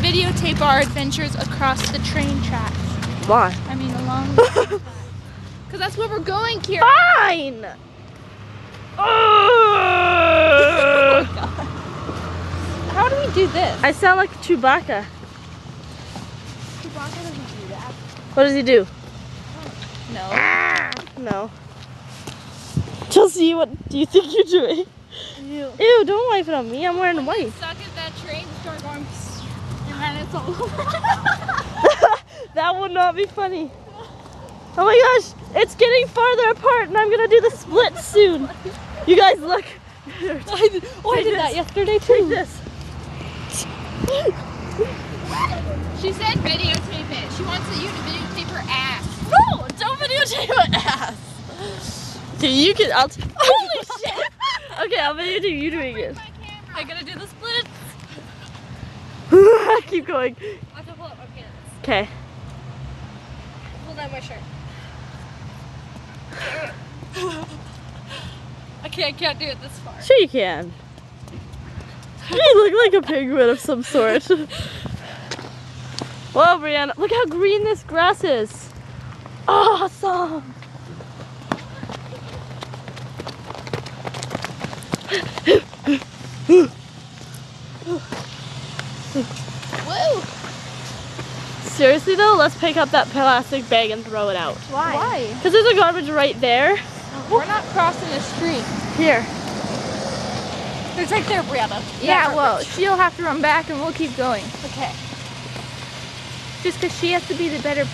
videotape our adventures across the train tracks. Why? I mean, along the train tracks. Because that's where we're going, Kira. Fine! Oh, God. How do we do this? I sound like Chewbacca. Chewbacca doesn't do that. What does he do? No. No. Chelsea, what do you think you're doing? Ew. Ew, don't wipe it on me. I'm wearing white. Suck at that train, start going, and then it's all over. That would not be funny. Oh my gosh, it's getting farther apart and I'm gonna do the split soon. You guys look. I did that yesterday too. Take this. She said videotape it. She wants you to videotape her ass. No, don't videotape my ass. Okay, you can, holy shit. Okay, I'll videotape you doing it. I'm gonna do the split. Keep going. I have to pull up my pants. Okay. Pull down my shirt. Okay, I can't do it this far. Sure you can. You look like a penguin of some sort. Whoa, Brianna, look how green this grass is. Awesome. Woo! Seriously though, let's pick up that plastic bag and throw it out. Why? Because there's a garbage right there. We're not crossing the street. Here. It's right there, Brianna. Yeah, Yeah, well, she'll have to run back and we'll keep going. Okay. Just because she has to be the better